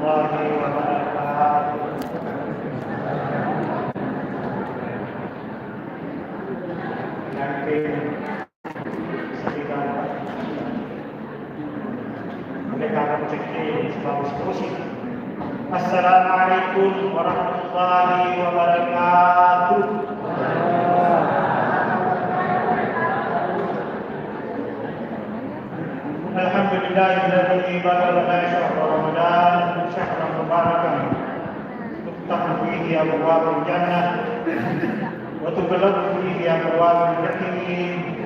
warahmatullahi wabarakatuh. Yakin sekitar mereka akan cekik sebab diskusi. Assalamualaikum warahmatullahi wabarakatuh. Alhamdulillahilladzi balagha syahr Ramadan syahran mubarakan tuftahu fihi abwaabul jannah wa tughlaqu fihi abwaabul jahim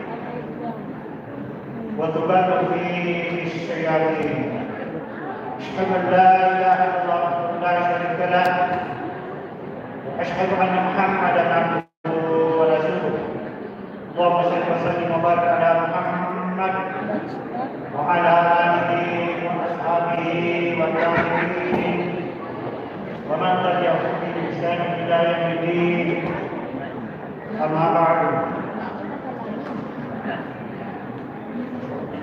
wa tubadu fihi asyayatin. Asyhadu an la ilaha illallah wa la syarika lah wa asyhadu anna Muhammadan abduhu wa rasuluh. Allahumma shalli wa sallim wa barik ala Muhammad wa ala alihi wa ashabihi wa tabi'in wa man tabi'ahum bi ihsan ila yaumil din. Amma ba'du.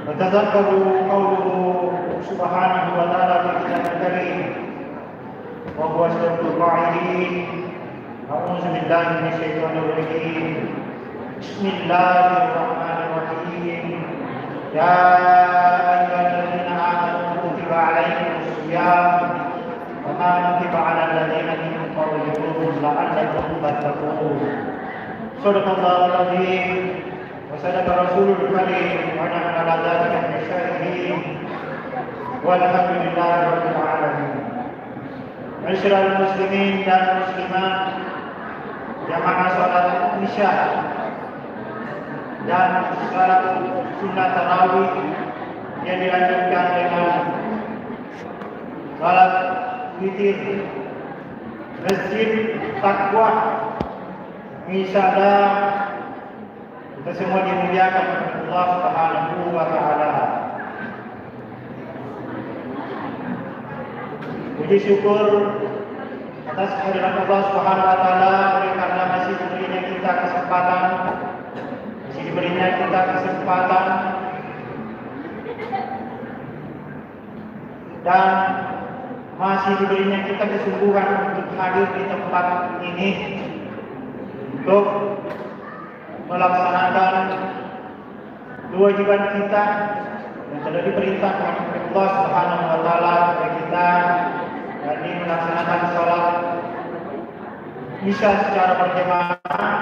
Fatadhakkaru qawluhu subhanahu wa ta'ala fi kitabihil karim wa huwa asdaqul qa'ilin. A'udzu billahi minasyaitonir rajim. Bismillahirrahmanirrahim. Ya ayyuhalladzina amanu kutiba alaikumus shiyam kama kutiba alal ladzina min qablikum la'allakum tattaqun. Shadaqallahul azim wa sadaqa rasulul karim wa nahnu ala dzalika minasyahidin walhamdulillahi rabbil alamin. Ma'asyiral muslimin dan muslimat, jamaah salat Isya dan salat sunat tarawih yang dilanjutkan dengan salat witir Masjid Taqwa Misada, kita semua dimuliakan oleh Allah Subhanahu wa taala. Puji syukur atas kehadiran Allah Subhanahu wa taala karena masih diberinya kita kesempatan dan masih diberinya kita kesungguhan untuk hadir di tempat ini untuk melaksanakan kewajiban kita yang telah diperintahkan oleh Allah Subhanahu wa taala kepada kita, yakni melaksanakan salat Isya secara berjamaah.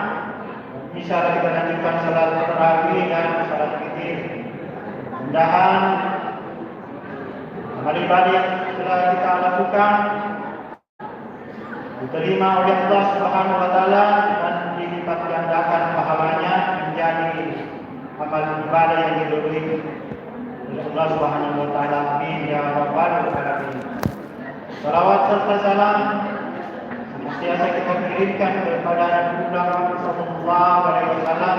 Insyaallah kita lanjutkan salat tarawih dan salat witir. Mudah-mudahan amal ibadah yang telah kita lakukan diterima oleh Allah Subhanahu wa taala dan dilipat gandakan pahalanya menjadi amal ibadah yang diridhoi oleh Allah Subhanahu wa taala. Amin ya rabbal alamin. Salawat serta salam senantiasa kita kirimkan kepada Nabi Muhammad sallallahu alaihi wasallam,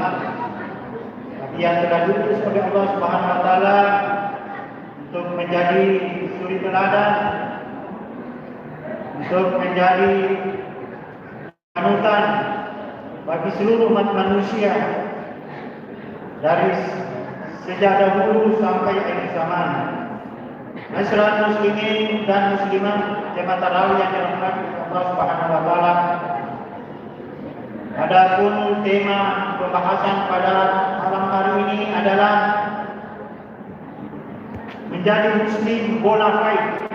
Nabi yang telah diutus oleh Allah Subhanahu wa taala untuk menjadi suri teladan, untuk menjadi panutan bagi seluruh umat manusia dari sejak dahulu sampai akhir zaman. Ma'asyiral muslimin dan muslimat, jemaah tarawih yang dirahmati Allah Subhanahu wa taala. Adapun tema pembahasan pada malam hari ini adalah menjadi muslim bona fide.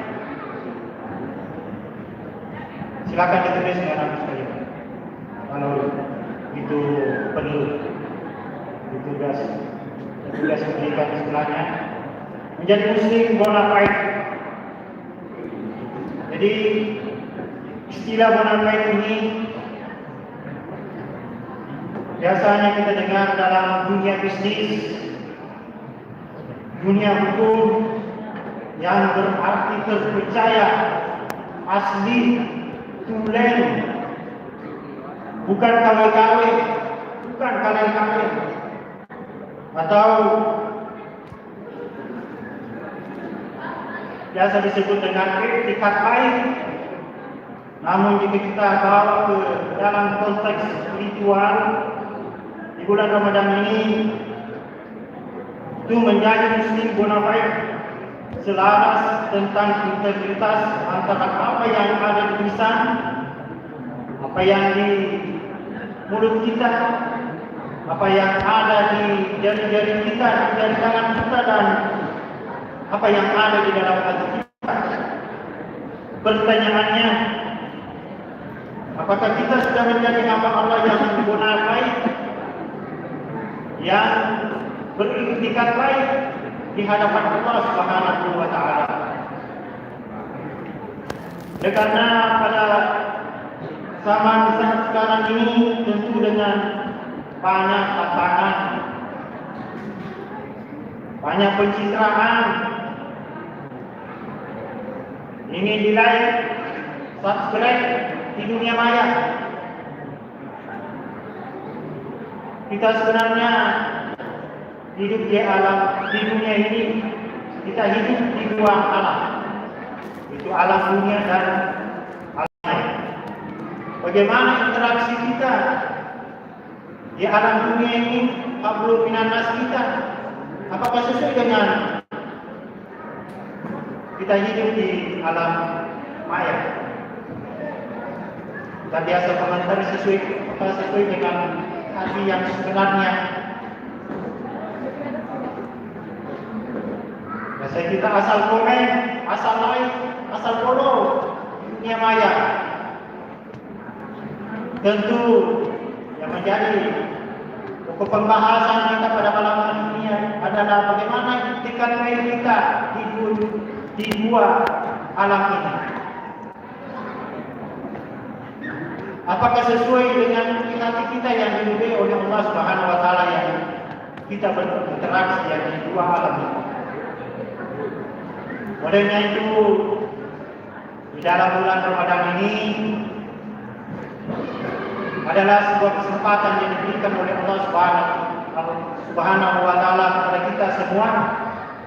Silakan ditulis dengan nama sekalian. Kalau itu perlu tugas pendidikan istilahnya. Menjadi muslim bona fide. Jadi istilah bona fide ini biasanya kita dengar dalam dunia bisnis, dunia hukum, yang berarti terpercaya, asli, tulen, bukan kawin-kawin, atau biasa disebut dengan etikat baik. Namun jika kita bawa ke dalam konteks spiritual, di bulan Ramadan ini, itu menjadi muslim bona fide selaras tentang integritas antara apa yang ada di lisan, apa yang di mulut kita, apa yang ada di jari-jari kita, di jari tangan kita, dan apa yang ada di dalam hati kita. Pertanyaannya, apakah kita sudah menjadi hamba Allah yang bonafide, yang beriktikat baik di hadapan Allah Subhanahu wa Ta'ala? Karena pada zaman sekarang ini tentu dengan banyak tantangan, banyak pencitraan, ingin di like, subscribe di dunia maya. Kita sebenarnya hidup di alam, di dunia ini kita hidup di dua alam, itu alam dunia dan alam lain. Bagaimana interaksi kita di alam dunia ini, hablum minanas kita, apakah sesuai dengan kita hidup di alam maya? Kita biasa komentari sesuai dengan hati yang sebenarnya. Biasa kita asal komen, asal like, asal follow dunia maya. Tentu yang menjadi pokok pembahasan kita pada malam hari ini adalah bagaimana itikat baik kita di dua alam ini. Apakah sesuai dengan hati kita yang diridhoi oleh Allah Subhanahu wa Ta'ala yang kita berinteraksi yang di dua alam ini? Olehnya itu, di dalam bulan Ramadan ini adalah sebuah kesempatan yang diberikan oleh Allah Subhanahu wa Ta'ala kepada kita semua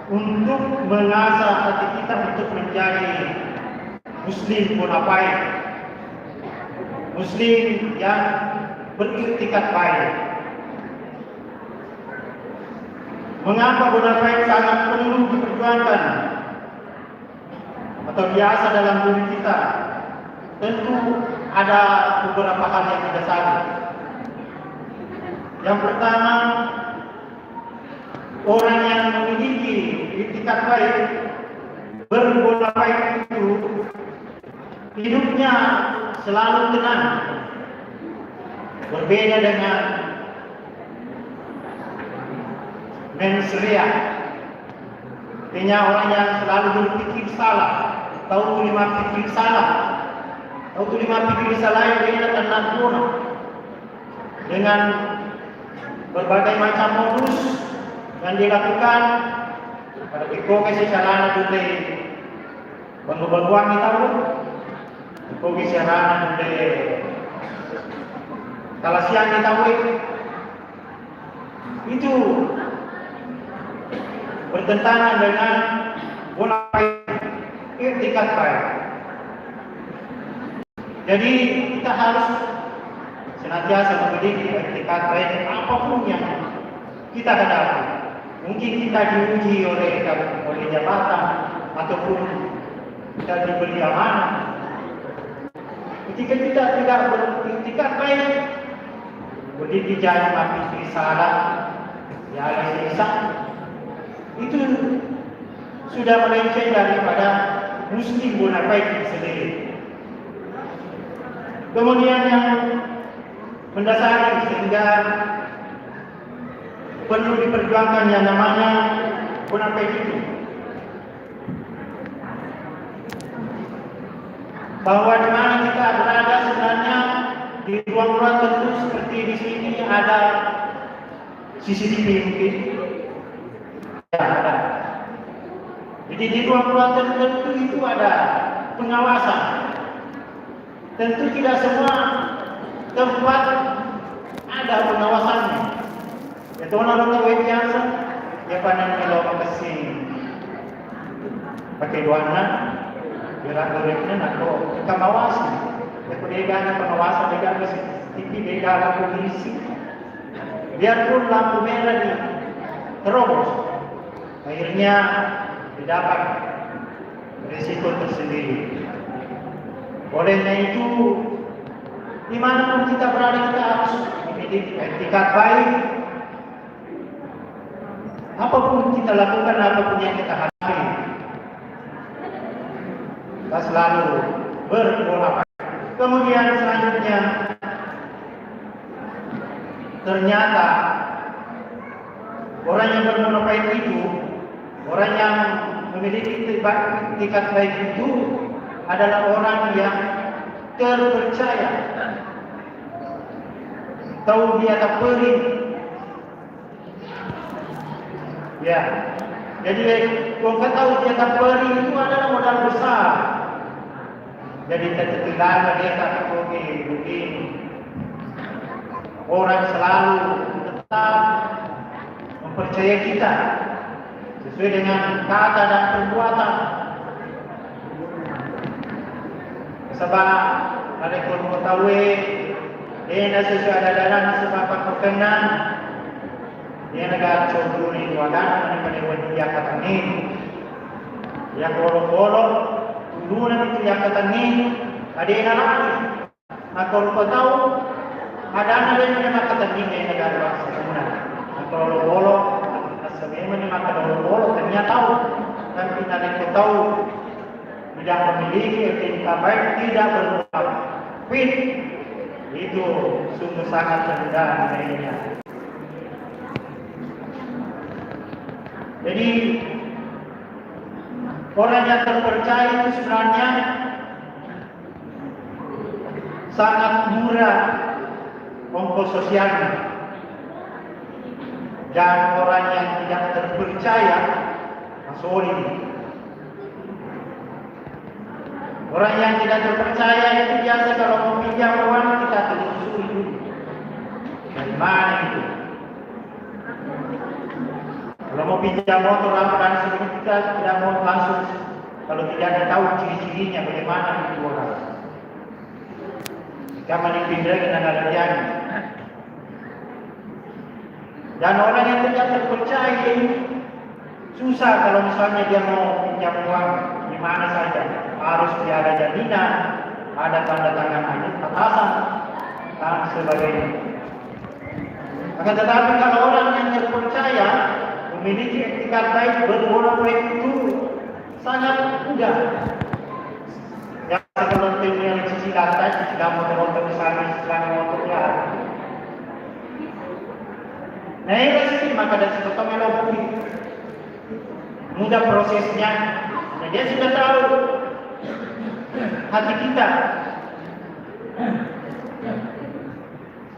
untuk mengasah hati kita untuk menjadi Muslim bonafide, Muslim yang beriktikat baik. Mengapa bonafide sangat perlu diperjuangkan atau biasa dalam diri kita? Tentu ada beberapa hal yang mendasari. Yang pertama, orang yang memiliki itikat baik, berbonafide itu hidupnya selalu tenang, berbeda dengan mensria, artinya orang yang selalu berpikir salah, tahu lima pikir salah, tahu lima pikir salah yang dia akan lakukan dengan berbagai macam modus yang dilakukan pada pikoke secara dute pengobatuan kita pun pikoke secara dute kalasian kita pun itu bertentangan dengan bonafide itikat baik. Jadi kita harus senantiasa memiliki itikat baik apapun yang kita hadapi. Mungkin kita diuji oleh jabatan ataupun kita diberi amanah. Ketika kita tidak beritikat baik, berdiri jadi mati salah, ya lisan, itu sudah melenceng daripada Muslim bonafide sendiri. Kemudian yang mendasari sehingga perlu diperjuangkan yang namanya bonafide itu, bahwa di mana kita berada sebenarnya di ruang-ruang tertentu seperti di sini ada CCTV mungkin, ya ada. Jadi di ruang-ruang tertentu itu ada pengawasan. Tentu tidak semua tempat ada pengawasannya. Itu orang web biasa, ya pandang kalau makasih pakai warna, gerak-geriknya nak pengawasan. Ya kuliah pengawasan dengan CCTV, dengan polisi. Biarpun lampu merah terobos, akhirnya didapat risiko tersendiri. Olehnya itu, dimanapun kita berada, kita harus memiliki etikat baik. Apapun kita lakukan, apapun yang kita hadapi, kita selalu berdoa. Kemudian selanjutnya, ternyata orang yang bermonopait itu, orang yang memiliki etikat baik itu adalah orang yang terpercaya. Tahu dia tak perih. Ya, jadi kalau kita tahu dia tak perih itu adalah modal besar. Jadi tertinggal dia tak pergi begini. Orang selalu tetap mempercayai kita sesuai dengan kata dan perbuatan. Sebab ada kalau tahu dia sesuai ada dalam sebab perkenan dia negara contoh ni wadah ni pada dia kata ni ya kalau dulu nanti dia kata ni ada yang lagi. Nah kalau kau tahu ada anak yang kata ni negara bangsa mana. Nah kalau sebenarnya maka kalau ternyata tahu tapi nanti kau tahu tidak memiliki etikat baik, tidak bermoral, fit, itu sungguh sangat rendah nilainya. Jadi orang yang terpercaya itu sebenarnya sangat murah ongkos sosialnya, dan orang yang tidak terpercaya solid. Orang yang tidak terpercaya itu biasa kalau mau pinjam uang kita telusuri dulu. Dari mana itu? Kalau mau pinjam motor dan sebelum kita tidak mau langsung. Kalau tidak tahu ciri-cirinya bagaimana itu orang. Jika menipindah kita tidak ada. Dan orang yang tidak terpercaya ini susah kalau misalnya dia mau pinjam uang di mana saja. Harus dia ada jaminan, ada tanda tangan atasan, dan sebagainya. Akan tetapi kalau orang yang terpercaya memiliki etikat baik, bermoral baik itu sangat mudah. Yang seperti yang cicilan tadi, cicilan motor misalnya, cicilan motornya. Nah ini sih maka dari sebetulnya melobui mudah prosesnya. Nah, dia sudah tahu hati kita.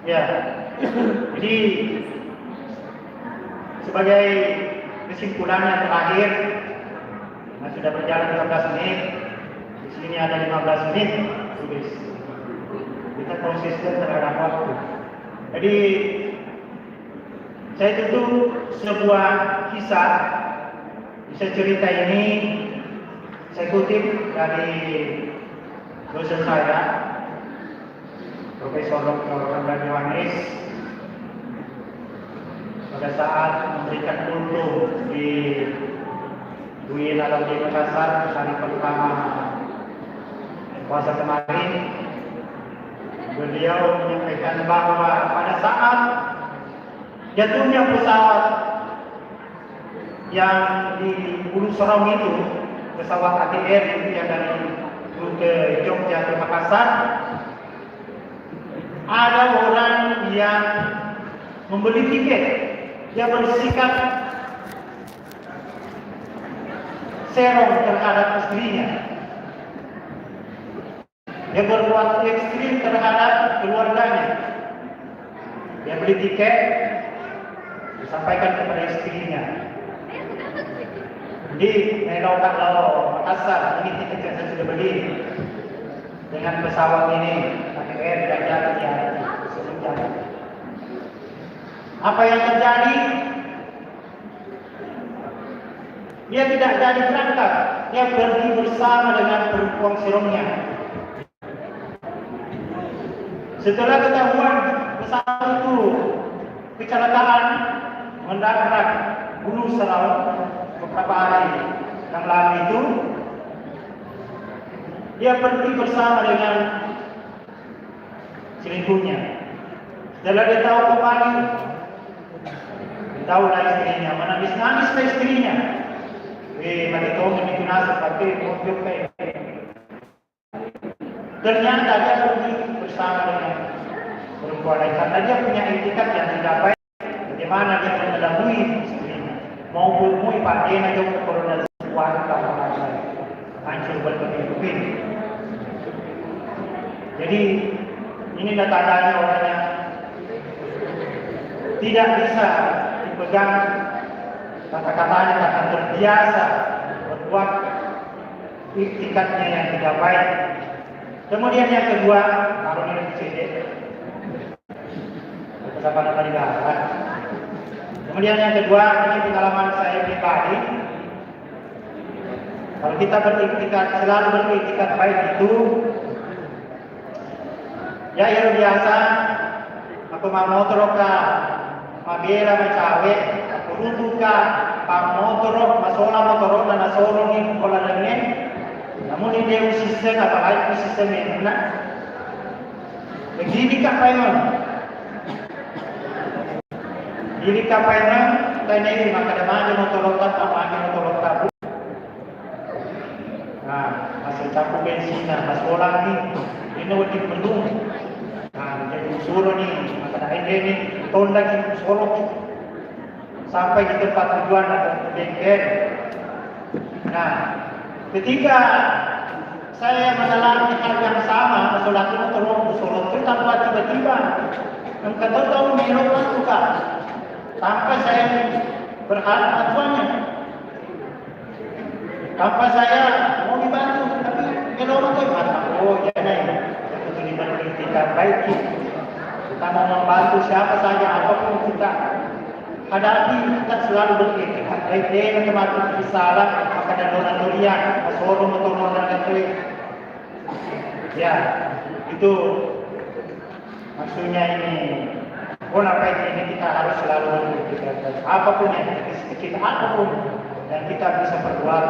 Ya. Jadi sebagai kesimpulan yang terakhir, sudah berjalan 15 menit. Di sini ada 15 menit tulis. Kita konsisten terhadap waktu. Jadi saya tutup sebuah kisah. Bisa cerita ini saya kutip dari dosen saya, Profesor Dr. Ramdan Yohanes, pada saat memberikan kultum di UIN Al-Azhar di Makassar hari pertama puasa kemarin. Beliau menyampaikan bahwa pada saat jatuhnya pesawat yang di Pulau Sorong itu, pesawat ATR itu yang dari rute Jogja ke Makassar, ada orang yang membeli tiket. Dia bersikap serong terhadap istrinya. Dia berbuat ekstrim terhadap keluarganya. Dia beli tiket, disampaikan kepada istrinya. Di kalau Makassar, ini tiket yang saya sudah beli dengan pesawat ini, ATR dan jalan ya, apa yang terjadi? Dia tidak jadi berangkat, dia pergi bersama dengan perempuan serongnya. Setelah ketahuan pesawat itu kecelakaan mendarat bunuh selama beberapa hari, yang lalu itu, dia pergi bersama dengan selingkuhnya. Setelah dia tahu kembali, tahulah istrinya, menangis-nangis ke istrinya. Mati tolong itu nasib, tapi mobil kayak ternyata dia pergi bersama dengan perempuan lain karena dia punya etikat yang tidak baik. Bagaimana dia mengelabui istrinya, mau bermui pandai aja ke corona sebuah kawan saya, hancur berkeping-keping. Jadi ini tandanya orang yang tidak bisa dipegang kata-katanya karena terbiasa berbuat etikatnya yang tidak baik. Kemudian yang kedua, kalau ini CD, kesempatan tadi kan. Kemudian yang kedua, ini pengalaman saya pribadi. Kalau kita beriktikat, selalu beriktikat baik itu, ya yang biasa, aku mau motor ka, mabela macawe, aku rutu ka, motor, masola motor, na nasoro ni kola langit. Namun ini dia sistem apalagi sistem yang enak. Begini kapainan. Ini kapainan, tanya ini maka ada mana motorokat apa lagi motorokat. Nah, masih cakup bensin, masih orang ni, ini wajib belum. Nah, jadi suruh ni, maka ada ini tahun lagi suruh sampai di tempat tujuan atau bengkel. Nah, ketika saya mengalami hal yang sama, sholat itu terus sholat itu tanpa tiba-tiba, engkau tahu melokkan juga, tanpa saya berharap bantuannya, tanpa saya mau dibantu, tapi melokkan itu mana? Oh ya nih, itu dibantu kita baik, kita mau membantu siapa saja, apapun kita. Hadapi kita selalu berpikir, baik dia teman-teman salah, maka ada donatorian, masoro motor dan itu. Ya, itu maksudnya ini. Apa ini kita harus selalu berpikir, apapun yang kita apapun yang kita bisa perbuat,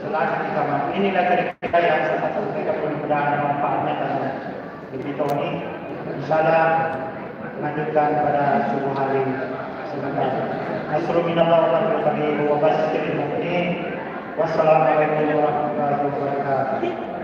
selalu kita mampu. Inilah kira-kira yang sangat kita perlu mudah manfaatnya dan lebih tahu ini. Insyaallah lanjutkan pada subuh hari. Assalamualaikum warahmatullahi wabarakatuh. Wassalamualaikum warahmatullahi wabarakatuh.